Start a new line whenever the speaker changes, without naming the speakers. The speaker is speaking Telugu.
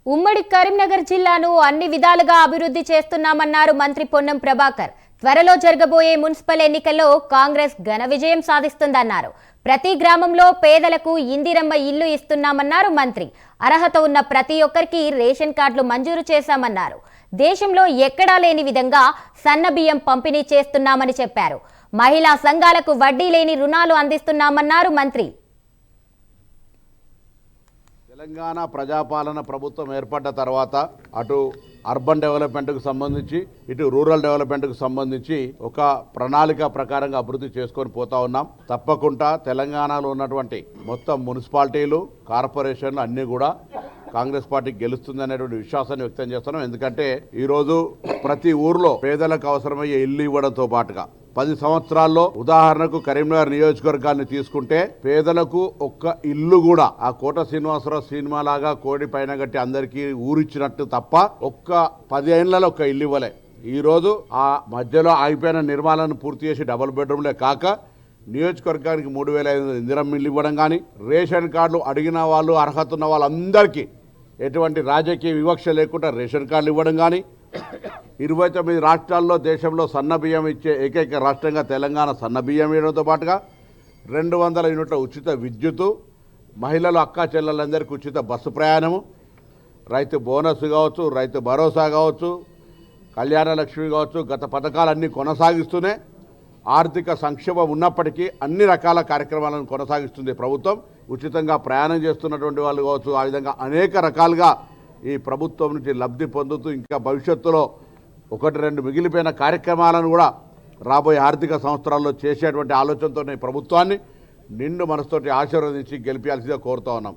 ఉమ్మడి కరీంనగర్ జిల్లాను అన్ని విధాలుగా అభివృద్ధి చేస్తున్నామన్నారు మంత్రి పొన్నం ప్రభాకర్. త్వరలో జరగబోయే మున్సిపల్ ఎన్నికల్లో కాంగ్రెస్ ఘన విజయం సాధిస్తుందన్నారు. ప్రతి గ్రామంలో పేదలకు ఇందిరమ్మ ఇల్లు ఇస్తున్నామన్నారు మంత్రి. అర్హత ఉన్న ప్రతి ఒక్కరికి రేషన్ కార్డులు మంజూరు చేశామన్నారు. దేశంలో ఎక్కడా లేని విధంగా సన్నబియ్యం పంపిణీ చేస్తున్నామని చెప్పారు. మహిళా సంఘాలకు వడ్డీ లేని రుణాలు అందిస్తున్నామన్నారు మంత్రి.
తెలంగాణ ప్రజాపాలన ప్రభుత్వం ఏర్పడ్డ తర్వాత అటు అర్బన్ డెవలప్మెంట్కు సంబంధించి ఇటు రూరల్ డెవలప్మెంట్కు సంబంధించి ఒక ప్రణాళిక ప్రకారంగా అభివృద్ధి చేసుకొని పోతా ఉన్నాం. తప్పకుండా తెలంగాణలో ఉన్నటువంటి మొత్తం మున్సిపాలిటీలు, కార్పొరేషన్లు అన్నీ కూడా కాంగ్రెస్ పార్టీ గెలుస్తుంది అనేటువంటి విశ్వాసాన్ని వ్యక్తం చేస్తున్నాం. ఎందుకంటే ఈరోజు ప్రతి ఊర్లో పేదలకు అవసరమయ్యే ఇల్లు ఇవ్వడంతో పాటుగా 10 సంవత్సరాల్లో ఉదాహరణకు కరీంనగర్ నియోజకవర్గాన్ని తీసుకుంటే పేదలకు ఒక్క ఇల్లు కూడా ఆ కోట శ్రీనివాసరావు సినిమా లాగా కోడి పైన గట్టి అందరికీ ఊరిచ్చినట్టు తప్ప ఒక్క 10 ఏళ్లలో ఒక్క ఇల్లు ఇవ్వలే. ఈరోజు ఆ మధ్యలో ఆగిపోయిన నిర్మాణాలను పూర్తి చేసి డబుల్ బెడ్రూమ్లే కాక నియోజకవర్గానికి 3,500 ఇందిరమ్మ ఇల్లు ఇవ్వడం కానీ, రేషన్ కార్డులు అడిగిన వాళ్ళు అర్హత ఉన్న వాళ్ళందరికీ ఎటువంటి రాజకీయ వివక్ష లేకుండా రేషన్ కార్డులు ఇవ్వడం కానీ, 29 రాష్ట్రాల్లో దేశంలో సన్నబియ్యం ఇచ్చే ఏకైక రాష్ట్రంగా తెలంగాణ సన్నబియ్యం ఇవ్వడంతో పాటుగా 200 యూనిట్ల ఉచిత విద్యుత్తు, మహిళలు అక్కా చెల్లెలందరికీ ఉచిత బస్సు ప్రయాణము, రైతు బోనస్ కావచ్చు, రైతు భరోసా కావచ్చు, కళ్యాణ లక్ష్మి కావచ్చు, గత పథకాలన్నీ కొనసాగిస్తూనే ఆర్థిక సంక్షేమం ఉన్నప్పటికీ అన్ని రకాల కార్యక్రమాలను కొనసాగిస్తుంది ప్రభుత్వం. ఉచితంగా ప్రయాణం చేస్తున్నటువంటి వాళ్ళు కావచ్చు, ఆ విధంగా అనేక రకాలుగా ఈ ప్రభుత్వం నుంచి లబ్ధి పొందుతూ ఇంకా భవిష్యత్తులో 1-2 మిగిలిపోయిన కార్యక్రమాలను కూడా రాబోయే ఆర్థిక సంవత్సరాల్లో చేసేటువంటి ఆలోచనతో ఈ ప్రభుత్వాన్ని నిండు మనసుతోటి ఆశీర్వదించి గెలిపించాల్సిందిగా కోరుతా ఉన్నాం.